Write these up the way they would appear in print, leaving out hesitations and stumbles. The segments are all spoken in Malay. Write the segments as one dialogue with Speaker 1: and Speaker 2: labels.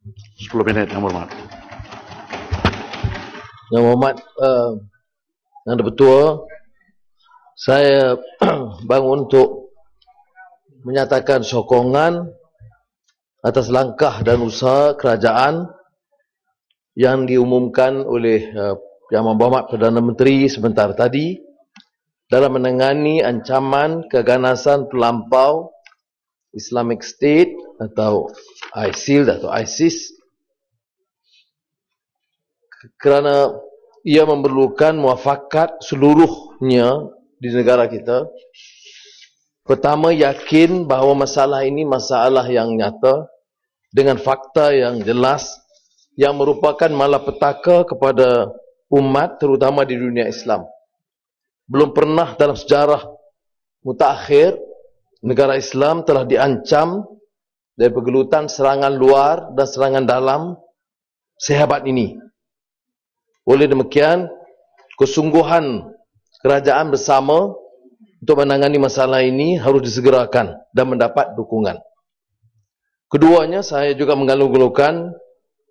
Speaker 1: 10 minit, Yang Hormat.
Speaker 2: Yang Hormat, Yang Bertua, saya bangun untuk menyatakan sokongan atas langkah dan usaha kerajaan yang diumumkan oleh Yang Berhormat Perdana Menteri sebentar tadi dalam menangani ancaman keganasan terlampau Islamic State atau ISIL atau ISIS, kerana ia memerlukan muafakat seluruhnya di negara kita. Pertama, yakin bahawa masalah ini masalah yang nyata dengan fakta yang jelas yang merupakan malapetaka kepada umat terutama di dunia Islam. Belum pernah dalam sejarah mutakhir negara Islam telah diancam dari pergelutan serangan luar dan serangan dalam sehebat ini. Oleh demikian, kesungguhan kerajaan bersama untuk menangani masalah ini harus disegerakan dan mendapat dukungan. Keduanya, saya juga mengalung-alungkan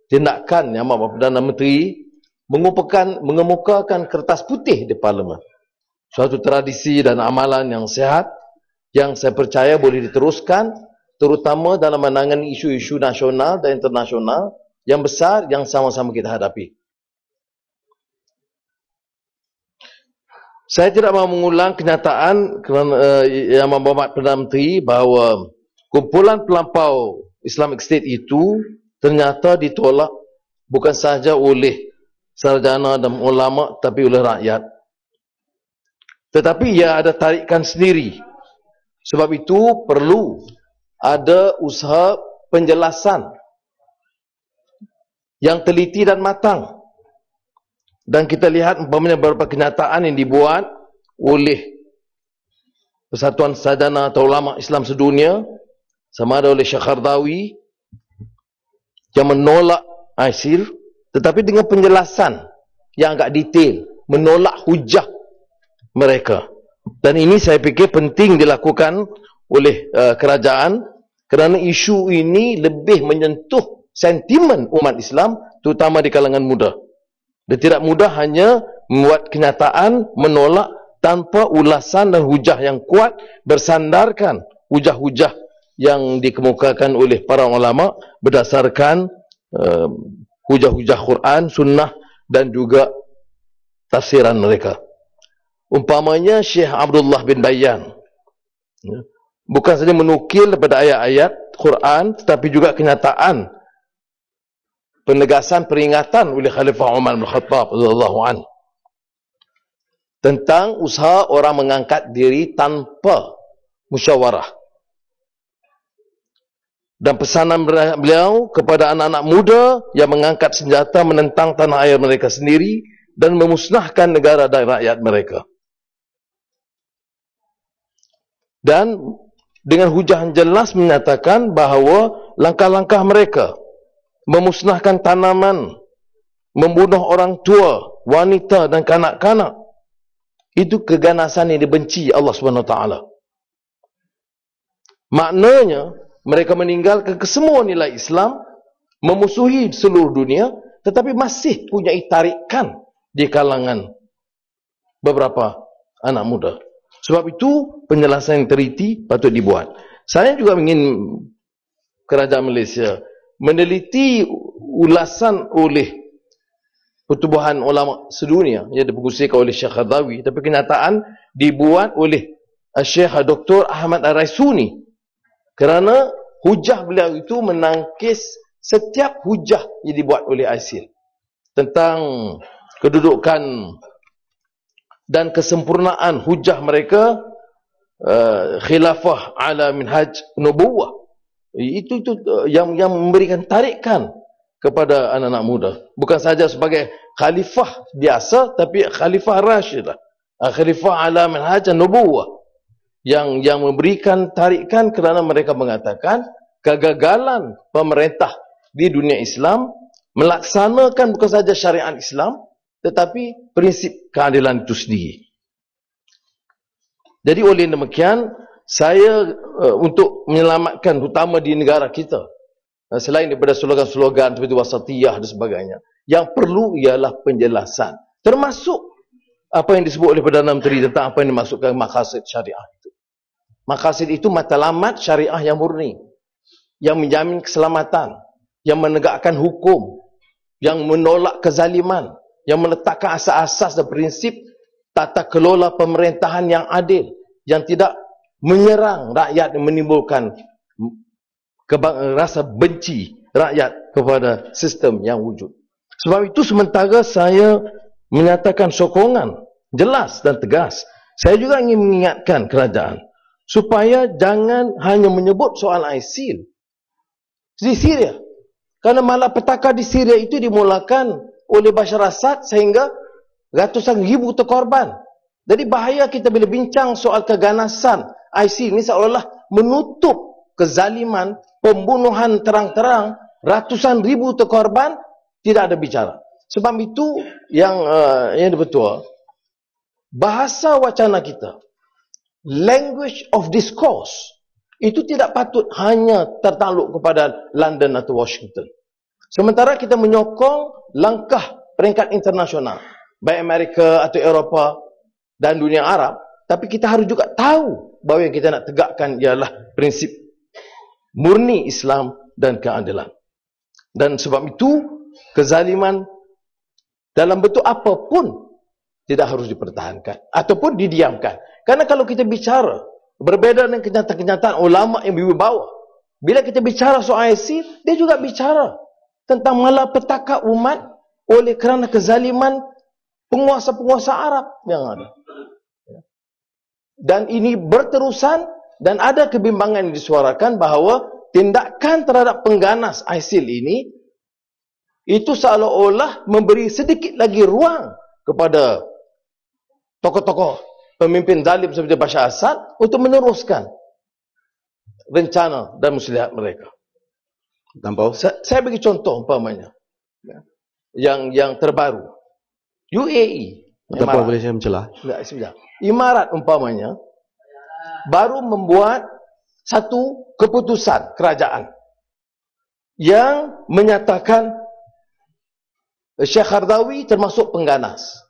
Speaker 2: tindakan Yang Amat Perdana Menteri mengemukakan kertas putih di Parlimen. Suatu tradisi dan amalan yang sehat yang saya percaya boleh diteruskan, terutama dalam menangani isu-isu nasional dan internasional yang besar yang sama-sama kita hadapi. Saya tidak mahu mengulang kenyataan Yang Berhormat Perdana Menteri bahawa kumpulan pelampau Islamic State itu ternyata ditolak bukan sahaja oleh sarjana dan ulama, tapi oleh rakyat. Tetapi ia ada tarikan sendiri. Sebab itu perlu ada usaha penjelasan yang teliti dan matang. Dan kita lihat umpamanya beberapa kenyataan yang dibuat oleh Persatuan Sarjana atau Ulama Islam Sedunia, sama ada oleh Syekh Qardawi yang menolak ISIL, tetapi dengan penjelasan yang agak detail, menolak hujah mereka. Dan ini saya fikir penting dilakukan oleh kerajaan kerana isu ini lebih menyentuh sentimen umat Islam, terutama di kalangan muda. Dia tidak mudah hanya membuat kenyataan menolak tanpa ulasan dan hujah yang kuat bersandarkan hujah-hujah yang dikemukakan oleh para ulama berdasarkan hujah-hujah Quran, Sunnah dan juga tafsiran mereka. Umpamanya Syekh Abdullah bin Bayyan bukan saja menukil daripada ayat-ayat Quran, tetapi juga kenyataan penegasan peringatan oleh Khalifah Umar bin Khattab radhiyallahu anhu tentang usaha orang mengangkat diri tanpa musyawarah. Dan pesanan beliau kepada anak-anak muda yang mengangkat senjata menentang tanah air mereka sendiri dan memusnahkan negara dan rakyat mereka. Dan dengan hujah jelas menyatakan bahawa langkah-langkah mereka memusnahkan tanaman, membunuh orang tua, wanita dan kanak-kanak, itu keganasan yang dibenci Allah SWT. Maknanya mereka meninggalkan kesemua nilai Islam, memusuhi seluruh dunia, tetapi masih punya tarikan di kalangan beberapa anak muda. Sebab itu penjelasan yang teliti patut dibuat. Saya juga ingin kerajaan Malaysia meneliti ulasan oleh Pertubuhan Ulama Sedunia yang dipengusikan oleh Syekh Qardawi, tapi kenyataan dibuat oleh Syekh Dr. Ahmad Ar-Raisuni, kerana hujah beliau itu menangkis setiap hujah yang dibuat oleh ISIL tentang kedudukan dan kesempurnaan hujah mereka, khilafah ala minhaj nubuwah. Itu yang memberikan tarikan kepada anak-anak muda. Bukan saja sebagai khalifah biasa, tapi khalifah rasyidah, khalifah ala minhaj nubuwah, yang memberikan tarikan kerana mereka mengatakan kegagalan pemerintah di dunia Islam melaksanakan bukan saja syariat Islam, tetapi prinsip keadilan itu sendiri. Jadi oleh demikian, saya untuk menyelamatkan, terutama di negara kita, selain daripada slogan-slogan seperti wasatiyah dan sebagainya, yang perlu ialah penjelasan, termasuk apa yang disebut oleh Perdana Menteri tentang apa yang dimaksudkan maqasid syariah itu. Maqasid itu matlamat syariah yang murni, yang menjamin keselamatan, yang menegakkan hukum, yang menolak kezaliman, yang meletakkan asas-asas dan prinsip tata kelola pemerintahan yang adil, yang tidak menyerang rakyat dan menimbulkan rasa benci rakyat kepada sistem yang wujud. Sebab itu sementara saya menyatakan sokongan jelas dan tegas, saya juga ingin mengingatkan kerajaan supaya jangan hanya menyebut soal ISIL di Syria. Kerana malapetaka di Syria itu dimulakan oleh Bashar Assad sehingga ratusan ribu terkorban. Jadi bahaya kita bila bincang soal keganasan ISIL ini seolah-olah menutup kezaliman, pembunuhan terang-terang, ratusan ribu terkorban, tidak ada bicara. Sebab itu yang betul, bahasa wacana kita, language of discourse, itu tidak patut hanya tertakluk kepada London atau Washington. Sementara kita menyokong langkah peringkat internasional, baik Amerika atau Eropah dan dunia Arab, tapi kita harus juga tahu bahawa yang kita nak tegakkan ialah prinsip murni Islam dan keadilan. Dan sebab itu, kezaliman dalam bentuk apapun tidak harus dipertahankan ataupun didiamkan. Karena kalau kita bicara berbeza dengan kenyataan-kenyataan ulama yang berwibawa, bila kita bicara soal ISIL, dia juga bicara tentang malapetaka umat oleh kerana kezaliman penguasa-penguasa Arab yang ada. Dan ini berterusan dan ada kebimbangan yang disuarakan bahawa tindakan terhadap pengganas ISIL ini itu seolah-olah memberi sedikit lagi ruang kepada tokoh-tokoh pemimpin zalim seperti Bashar Assad untuk meneruskan rencana dan muslihat mereka.
Speaker 1: Tampau.
Speaker 2: Saya bagi contoh umpamanya yang terbaru, UAE.
Speaker 1: Tampau boleh saya mencelah?
Speaker 2: Sekejap. Imarat umpamanya baru membuat satu keputusan kerajaan yang menyatakan Syekh Qaradawi termasuk pengganas.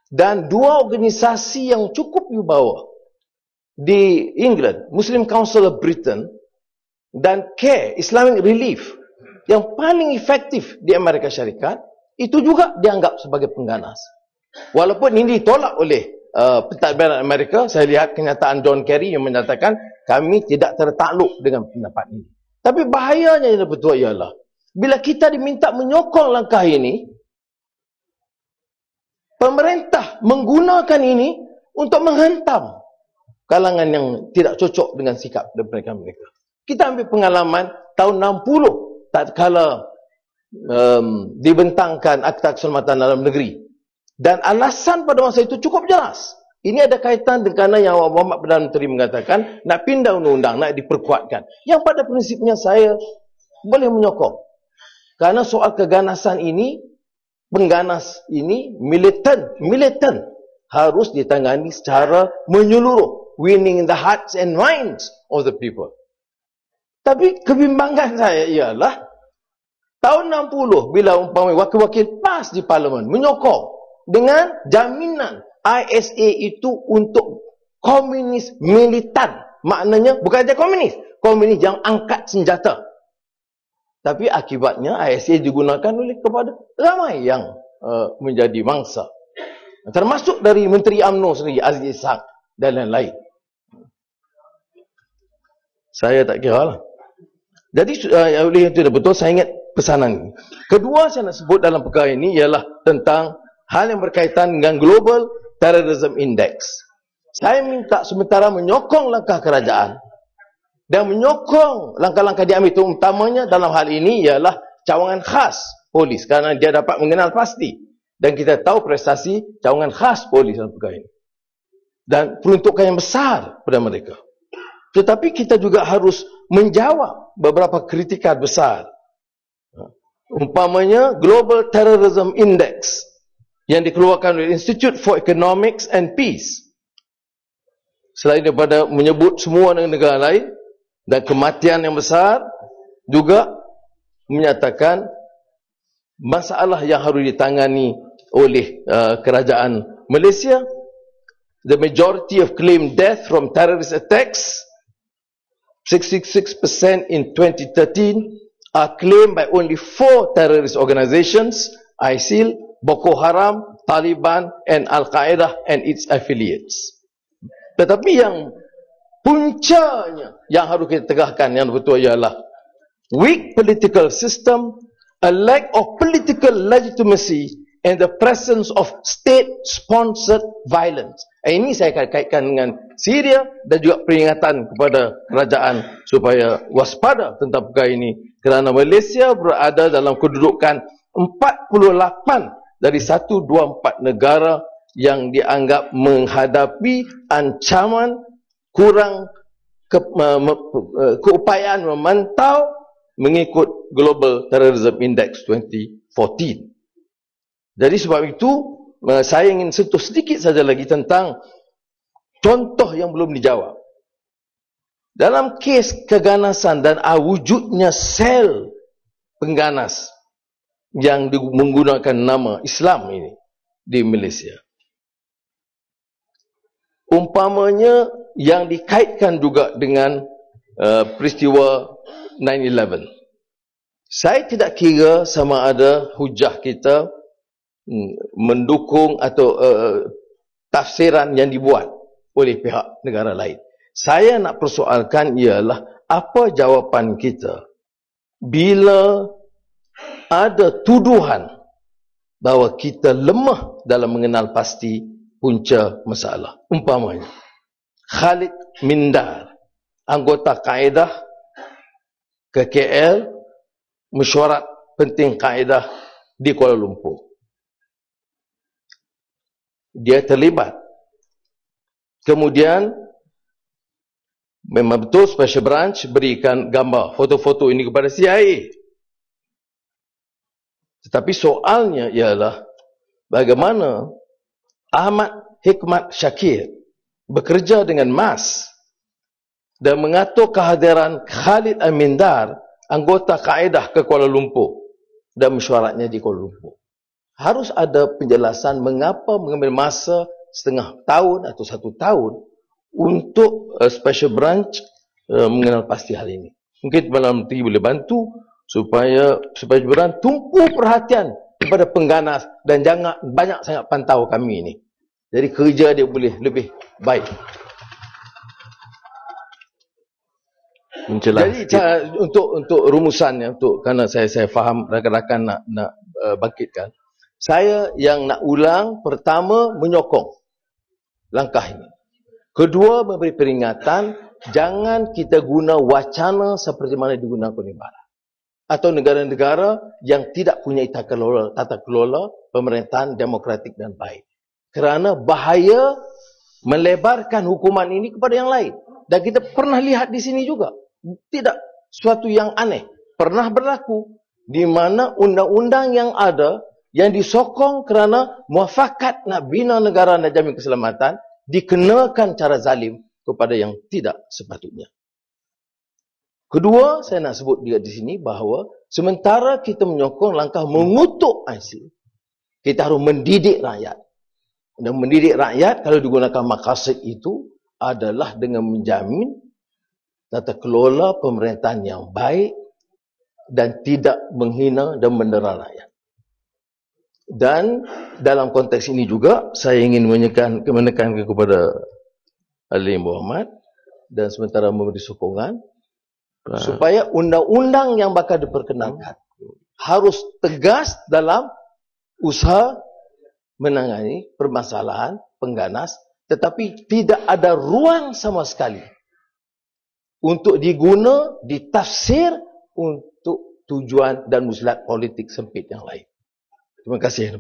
Speaker 2: Dan dua organisasi yang cukup wibawa di England, Muslim Council of Britain dan CARE, Islamic Relief, yang paling efektif di Amerika Syarikat, itu juga dianggap sebagai pengganas. Walaupun ini ditolak oleh pentadbiran Amerika, saya lihat kenyataan John Kerry yang menyatakan kami tidak tertakluk dengan pendapat ini. Tapi bahayanya yang betul ialah bila kita diminta menyokong langkah ini, pemerintah menggunakan ini untuk menghentam kalangan yang tidak cocok dengan sikap mereka. Kita ambil pengalaman tahun 60 tatkala dibentangkan Akta Keselamatan Dalam Negeri. Dan alasan pada masa itu cukup jelas. Ini ada kaitan dengan yang Muhammad Perdana Menteri mengatakan nak pindah undang-undang, nak diperkuatkan. Yang pada prinsipnya saya boleh menyokong. Karena soal keganasan ini, pengganas ini, militan harus ditangani secara menyeluruh, winning the hearts and minds of the people. Tapi kebimbangan saya ialah tahun 60 bila umpamanya wakil-wakil PAS di Parlimen menyokong dengan jaminan ISA itu untuk komunis militan. Maknanya bukan saja komunis yang angkat senjata. Tapi akibatnya ISA digunakan oleh kepada ramai yang menjadi mangsa. Termasuk dari Menteri UMNO sendiri, Aziz Ishak dan lain-lain. Saya tak kira lah. Jadi oleh itu betul saya ingat pesanan ini. Kedua saya nak sebut dalam perkara ini ialah tentang hal yang berkaitan dengan Global Terrorism Index. Saya minta sementara menyokong langkah kerajaan dan menyokong langkah-langkah diambil itu, utamanya dalam hal ini ialah cawangan khas polis kerana dia dapat mengenal pasti dan kita tahu prestasi cawangan khas polis dalam perkara ini dan peruntukan yang besar pada mereka. Tetapi kita juga harus menjawab beberapa kritikan besar. Umpamanya Global Terrorism Index yang dikeluarkan oleh Institute for Economics and Peace. Selain daripada menyebut semua negara lain dan kematian yang besar, juga menyatakan masalah yang harus ditangani oleh kerajaan Malaysia. The majority of claimed death from terrorist attacks, 66% in 2013, are claimed by only 4 terrorist organizations: ISIL, Boko Haram, Taliban, and Al-Qaeda and its affiliates. Tetapi yang puncanya yang harus kita tegakkan yang betul ialah weak political system, a lack of political legitimacy, and the presence of state-sponsored violence. Ini saya kaitkan dengan Syria dan juga peringatan kepada kerajaan supaya waspada tentang perkara ini. Kerana Malaysia berada dalam kedudukan 48 dari 124 negara yang dianggap menghadapi ancaman kurang keupayaan memantau mengikut Global Terrorism Index 2014. Jadi sebab itu saya ingin sentuh sedikit saja lagi tentang contoh yang belum dijawab. Dalam kes keganasan dan wujudnya sel pengganas yang menggunakan nama Islam ini di Malaysia. Umpamanya yang dikaitkan juga dengan peristiwa 9/11. Saya tidak kira sama ada hujah kita mendukung atau tafsiran yang dibuat oleh pihak negara lain. Saya nak persoalkan ialah apa jawapan kita bila ada tuduhan bahawa kita lemah dalam mengenal pasti punca masalah. Umpamanya Khalid Mindar, anggota Kaedah ke KL, mesyuarat penting Kaedah di Kuala Lumpur. Dia terlibat. Kemudian memang betul Special Branch berikan gambar foto-foto ini kepada CIA. Tetapi soalnya ialah bagaimana Ahmad Hikmat Shakir bekerja dengan MAS dan mengatur kehadiran Khalid Amindar, anggota Kaedah ke Kuala Lumpur dan mesyuaratnya di Kuala Lumpur. Harus ada penjelasan mengapa mengambil masa setengah tahun atau 1 tahun untuk Special Branch mengenal pasti hal ini. Mungkin Perdana Menteri boleh bantu supaya Special Branch tumpu perhatian kepada pengganas dan jangan banyak sangat pantau kami ini. Jadi kerja dia boleh lebih baik. Jadi untuk rumusannya, kerana saya faham rakan-rakan nak bangkitkan. Saya yang nak ulang, pertama menyokong langkah ini. Kedua, memberi peringatan, jangan kita guna wacana seperti mana digunakan oleh Barat. Atau negara-negara yang tidak punya tata kelola pemerintahan demokratik dan baik. Kerana bahaya melebarkan hukuman ini kepada yang lain. Dan kita pernah lihat di sini juga. Tidak suatu yang aneh. Pernah berlaku di mana undang-undang yang ada yang disokong kerana muafakat nak bina negara dan jamin keselamatan dikenakan cara zalim kepada yang tidak sepatutnya. Kedua, saya nak sebut juga di sini bahawa sementara kita menyokong langkah mengutuk ISIL, kita harus mendidik rakyat. Dan mendidik rakyat kalau digunakan maqasid itu adalah dengan menjamin tata kelola pemerintahan yang baik dan tidak menghina dan mendera rakyat. Dan dalam konteks ini juga saya ingin menekankan kepada Ali Muhammad dan sementara memberi sokongan supaya undang-undang yang bakal diperkenalkan harus tegas dalam usaha menangani permasalahan pengganas, tetapi tidak ada ruang sama sekali untuk ditafsir untuk tujuan dan muslihat politik sempit yang lain. Terima kasih.